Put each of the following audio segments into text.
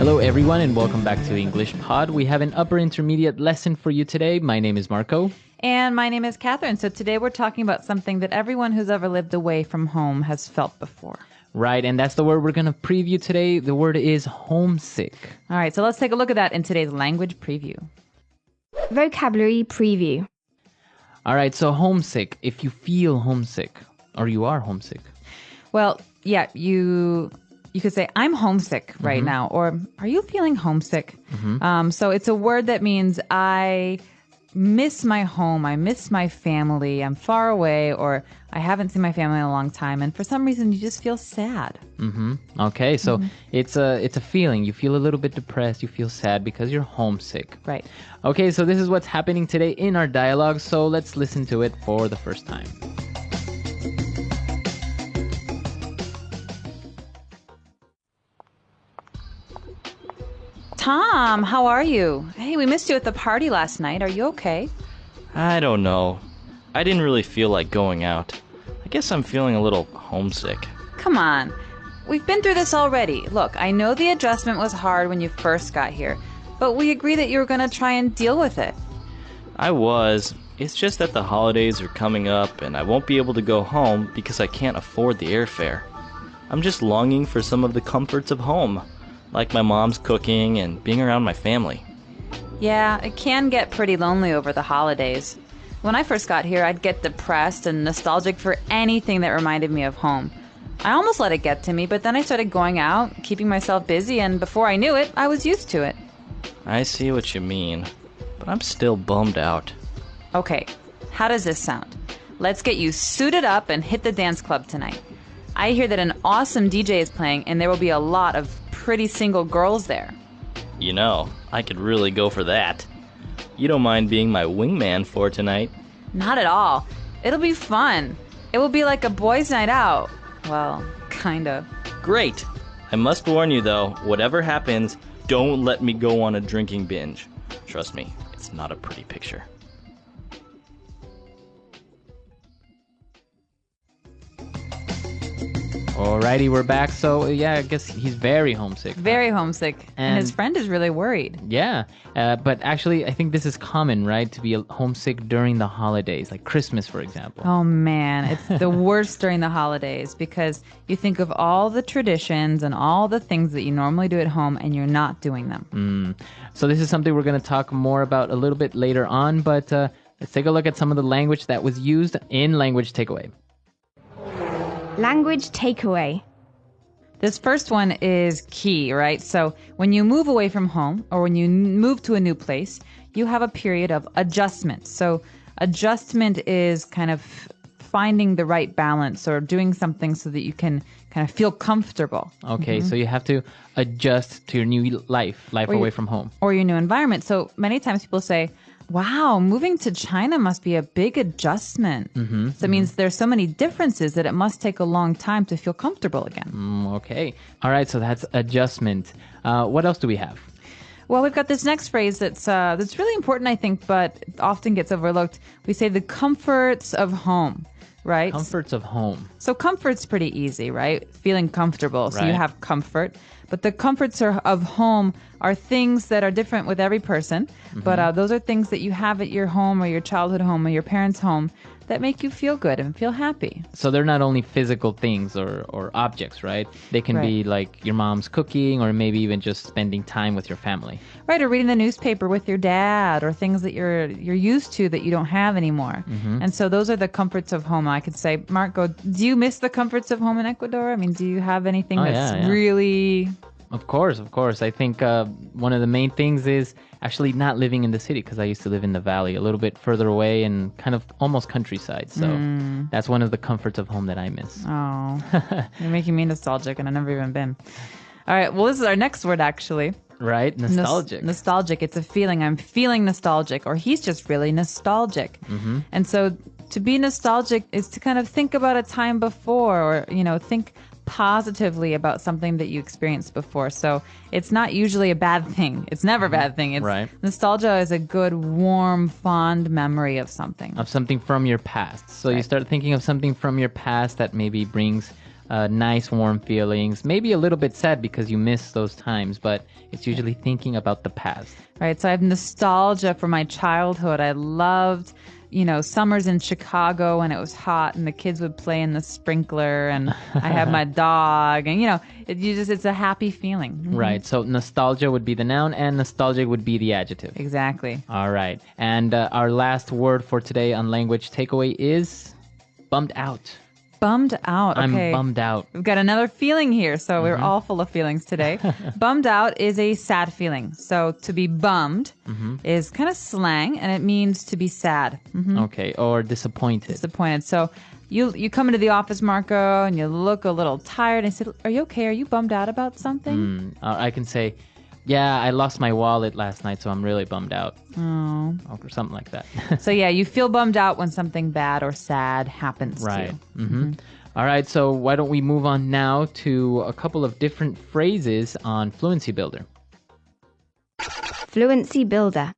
Hello everyone and welcome back to EnglishPod. We have an upper intermediate lesson for you today. My name is Marco. And my name is Catherine. So today we're talking about something that everyone who's ever lived away from home has felt before. Right, and that's the word we're going to preview today. The word is homesick. All right, so let's take a look at that in today's language preview. Vocabulary preview. All right, so homesick, if you feel homesick or you are homesick. Well, yeah, you could say, I'm homesick right now, or are you feeling homesick? So it's a word that means I miss my home, I miss my family, I'm far away, or I haven't seen my family in a long time, and for some reason you just feel sad. Okay, so it's a feeling. You feel a little bit depressed, you feel sad because you're homesick. Right. Okay, so this is what's happening today in our dialogue, so let's listen to it for the first time. Tom, how are you? Hey, we missed you at the party last night. Are you okay? I don't know. I didn't really feel like going out. I guess I'm feeling a little homesick. Come on. We've been through this already. Look, I know the adjustment was hard when you first got here, but we agreed that you were going to try and deal with it. I was. It's just that the holidays are coming up and I won't be able to go home because I can't afford the airfare. I'm just longing for some of the comforts of home, like my mom's cooking and being around my family. Yeah, it can get pretty lonely over the holidays. When I first got here, I'd get depressed and nostalgic for anything that reminded me of home. I almost let it get to me, but then I started going out, keeping myself busy, and before I knew it, I was used to it. I see what you mean, but I'm still bummed out. Okay, how does this sound? Let's get you suited up and hit the dance club tonight. I hear that an awesome DJ is playing, and there will be a lot of pretty single girls there. You know, I could really go for that. You don't mind being my wingman for tonight? Not at all. It'll be fun. It will be like a boys' night out. Well, kind of. Great! I must warn you though, whatever happens, don't let me go on a drinking binge. Trust me, it's not a pretty picture. Alrighty, we're back. So yeah, I guess he's very homesick. Very homesick. And his friend is really worried. Yeah, but actually I think this is common, right? To be homesick during the holidays, like Christmas, for example. Oh man, it's the worst during the holidays because you think of all the traditions and all the things that you normally do at home and you're not doing them. So this is something we're going to talk more about a little bit later on, but let's take a look at some of the language that was used in Language Takeaway. Language takeaway. This first one is key, right? So when you move away from home or when you move to a new place, you have a period of adjustment. So adjustment is kind of finding the right balance or doing something so that you can kind of feel comfortable. Okay, so you have to adjust to your new life away from home. Or your new environment. So many times people say, wow, moving to China must be a big adjustment. So it means there's so many differences that it must take a long time to feel comfortable again. Okay. All right, so that's adjustment. What else do we have? Well, we've got this next phrase that's really important, I think, but often gets overlooked. We say the comforts of home, right? Comforts of home. So comfort's pretty easy, right? Feeling comfortable. So you Right. have comfort. But the comforts of home are things that are different with every person. But those are things that you have at your home or your childhood home or your parents' home that make you feel good and feel happy. So they're not only physical things or objects, right? They can be like your mom's cooking or maybe even just spending time with your family. Right, or reading the newspaper with your dad or things that you're used to that you don't have anymore. And so those are the comforts of home. I could say, Marco, do you miss the comforts of home in Ecuador? I mean, do you have anything that's really... Of course. I think one of the main things is actually not living in the city because I used to live in the valley a little bit further away and kind of almost countryside. So that's one of the comforts of home that I miss. Oh, you're making me nostalgic and I've never even been. All right, well, this is our next word, actually. Right? Nostalgic. Nostalgic. It's a feeling. I'm feeling nostalgic, or he's just really nostalgic. And so to be nostalgic is to kind of think about a time before or, think positively about something that you experienced before. So it's not usually a bad thing. It's never a bad thing. It's, right. Nostalgia is a good, warm, fond memory of something. Of something from your past. So you start thinking of something from your past that maybe brings nice, warm feelings. Maybe a little bit sad because you miss those times, but it's usually thinking about the past. Right. So I have nostalgia for my childhood. I loved, summers in Chicago when it was hot and the kids would play in the sprinkler and I have my dog and, it's a happy feeling. Mm-hmm. Right. So nostalgia would be the noun and nostalgic would be the adjective. Exactly. All right. And our last word for today on language takeaway is bummed out. Bummed out. Okay. I'm bummed out. We've got another feeling here, so we're all full of feelings today. Bummed out is a sad feeling. So to be bummed is kind of slang, and it means to be sad. Okay, or disappointed. Disappointed. So you come into the office, Marco, and you look a little tired, and I said, "Are you okay? Are you bummed out about something?" I can say, yeah, I lost my wallet last night, so I'm really bummed out. Oh. Or something like that. So yeah, you feel bummed out when something bad or sad happens right. to you. All right, so why don't we move on now to a couple of different phrases on Fluency Builder. Fluency Builder.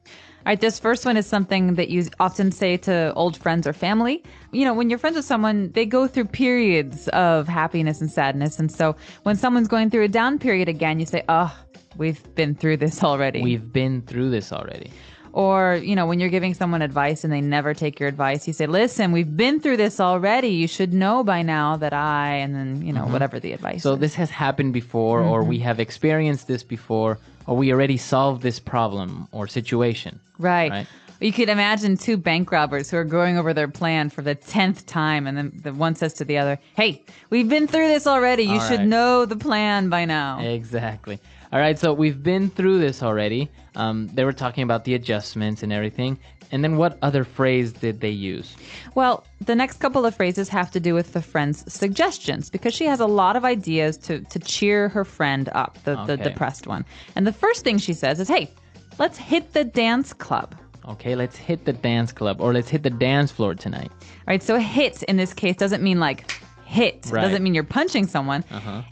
All right, this first one is something that you often say to old friends or family. When you're friends with someone, they go through periods of happiness and sadness. And so when someone's going through a down period again, you say, "Oh, we've been through this already." We've been through this already. Or, when you're giving someone advice and they never take your advice, you say, "Listen, we've been through this already. You should know by now that I," and then, whatever the advice So is. this has happened before, or we have experienced this before, or we already solved this problem or situation. Right. You could imagine two bank robbers who are going over their plan for the 10th time, and then the one says to the other, "Hey, we've been through this already. You should know the plan by now." Exactly. All right, so we've been through this already. They were talking about the adjustments and everything. And then what other phrase did they use? Well, the next couple of phrases have to do with the friend's suggestions because she has a lot of ideas to cheer her friend up, the depressed one. And the first thing she says is, "Hey, let's hit the dance club." Okay, let's hit the dance club, or let's hit the dance floor tonight. All right, so hit in this case doesn't mean like hit. Right. It doesn't mean you're punching someone.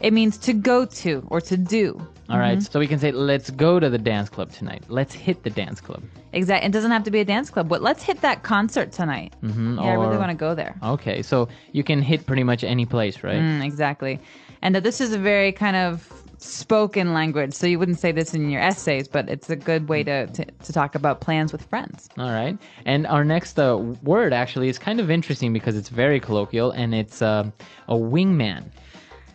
It means to go to or to do. All right, so we can say, let's go to the dance club tonight. Let's hit the dance club. Exactly. It doesn't have to be a dance club, but let's hit that concert tonight. I really want to go there. Okay, so you can hit pretty much any place, right? Exactly. And this is a very kind of spoken language, so you wouldn't say this in your essays, but it's a good way to talk about plans with friends. All right. And our next word actually is kind of interesting because it's very colloquial, and it's a wingman.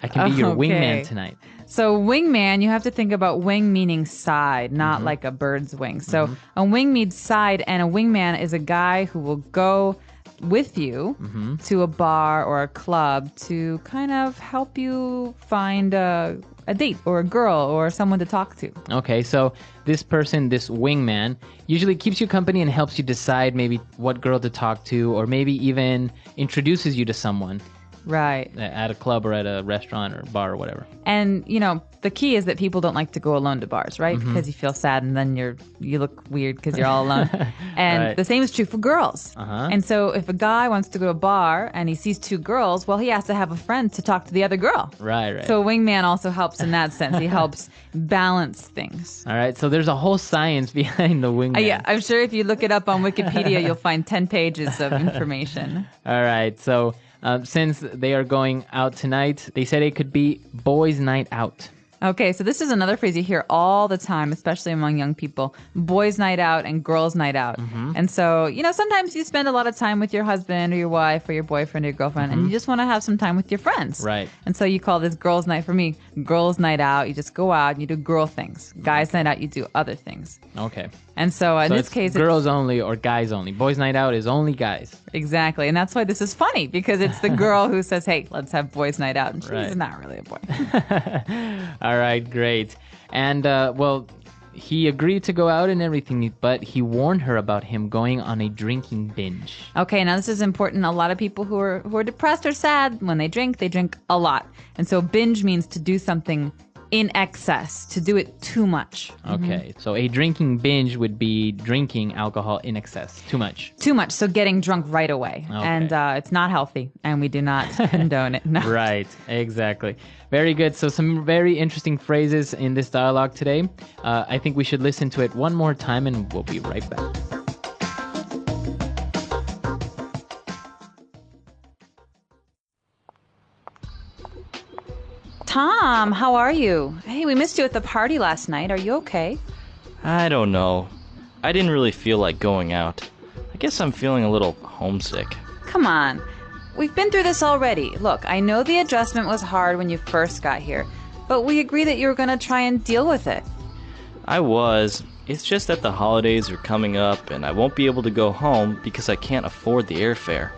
I can be your wingman tonight. So wingman, you have to think about wing meaning side, not like a bird's wing. So a wing means side, and a wingman is a guy who will go with you to a bar or a club to kind of help you find a date or a girl or someone to talk to. Okay, so this person, this wingman, usually keeps you company and helps you decide maybe what girl to talk to, or maybe even introduces you to someone. Right. At a club or at a restaurant or bar or whatever. And, the key is that people don't like to go alone to bars, right? Because you feel sad and then you look weird because you're all alone. And the same is true for girls. And so if a guy wants to go to a bar and he sees two girls, well, he has to have a friend to talk to the other girl. Right. So a wingman also helps in that sense. He helps balance things. All right. So there's a whole science behind the wingman. Yeah, I'm sure if you look it up on Wikipedia, you'll find 10 pages of information. All right. So since they are going out tonight, they said it could be boys' night out. Okay, so this is another phrase you hear all the time, especially among young people. Boys' night out and girls' night out. And so, sometimes you spend a lot of time with your husband or your wife or your boyfriend or your girlfriend, and you just want to have some time with your friends. Right. And so you call this girls' night. For me, girls' night out, you just go out and you do girl things. Guys' night out, you do other things. Okay. And so in this case, girls only or guys only. Boys' night out is only guys. Exactly. And that's why this is funny, because it's the girl who says, "Hey, let's have boys' night out." And she's not really a boy. All right, great. And, he agreed to go out and everything, but he warned her about him going on a drinking binge. Okay, now this is important. A lot of people who are depressed or sad, when they drink a lot. And so binge means to do something in excess, to do it too much. Okay, so a drinking binge would be drinking alcohol in excess, too much. Too much, so getting drunk right away. Okay. And it's not healthy, and we do not condone it. No. Right, exactly. Very good. So some very interesting phrases in this dialogue today. I think we should listen to it one more time, and we'll be right back. Tom, how are you? Hey, we missed you at the party last night. Are you okay? I don't know. I didn't really feel like going out. I guess I'm feeling a little homesick. Come on. We've been through this already. Look, I know the adjustment was hard when you first got here, but we agreed that you were going to try and deal with it. I was. It's just that the holidays are coming up and I won't be able to go home because I can't afford the airfare.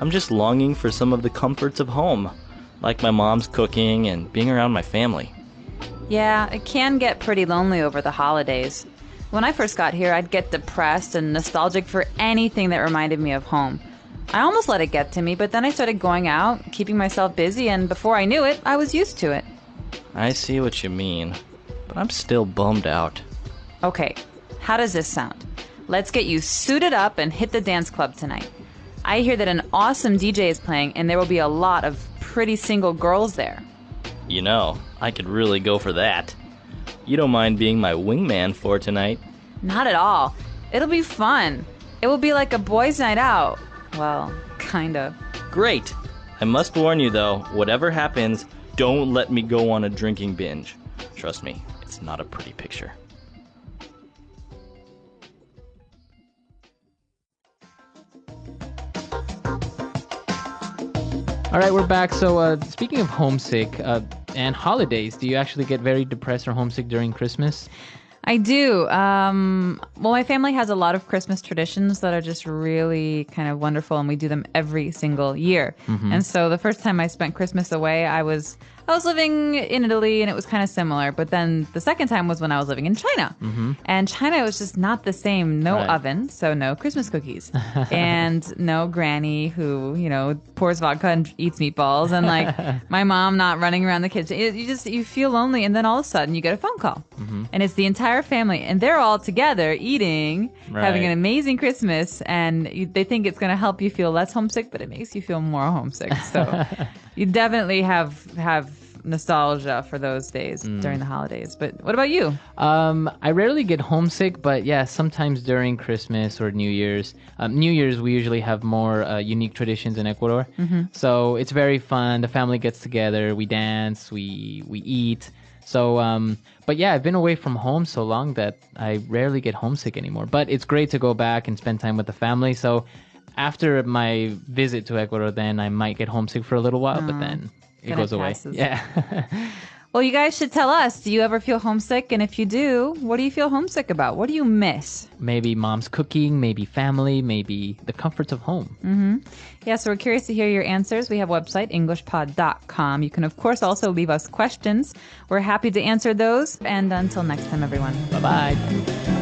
I'm just longing for some of the comforts of home, like my mom's cooking and being around my family. Yeah, it can get pretty lonely over the holidays. When I first got here, I'd get depressed and nostalgic for anything that reminded me of home. I almost let it get to me, but then I started going out, keeping myself busy, and before I knew it, I was used to it. I see what you mean, but I'm still bummed out. Okay, how does this sound? Let's get you suited up and hit the dance club tonight. I hear that an awesome DJ is playing, and there will be a lot of pretty single girls there. You know, I could really go for that. You don't mind being my wingman for tonight? Not at all. It'll be fun. It will be like a boys' night out. Well, kind of. Great! I must warn you though, whatever happens, don't let me go on a drinking binge. Trust me, it's not a pretty picture. All right, we're back. So speaking of homesick and holidays, do you actually get very depressed or homesick during Christmas? I do. Well, my family has a lot of Christmas traditions that are just really kind of wonderful, and we do them every single year. And so the first time I spent Christmas away, I was living in Italy, and it was kind of similar. But then the second time was when I was living in China. And China was just not the same. No oven, so no Christmas cookies. And no granny who, pours vodka and eats meatballs. And like my mom not running around the kitchen. You feel lonely. And then all of a sudden you get a phone call. And it's the entire family. And they're all together eating, having an amazing Christmas. And they think it's going to help you feel less homesick, but it makes you feel more homesick. So you definitely have nostalgia for those days during the holidays. But what about you? I rarely get homesick, but yeah, sometimes during Christmas or New Year's. New Year's, we usually have more unique traditions in Ecuador. So it's very fun. The family gets together. We dance. We eat. So, but yeah, I've been away from home so long that I rarely get homesick anymore. But it's great to go back and spend time with the family. So after my visit to Ecuador, then I might get homesick for a little while, but then it goes away. Yeah. Well, you guys should tell us. Do you ever feel homesick? And if you do, what do you feel homesick about? What do you miss? Maybe mom's cooking, maybe family, maybe the comforts of home. Yeah, so we're curious to hear your answers. We have a website, EnglishPod.com. You can, of course, also leave us questions. We're happy to answer those. And until next time, everyone. Bye-bye.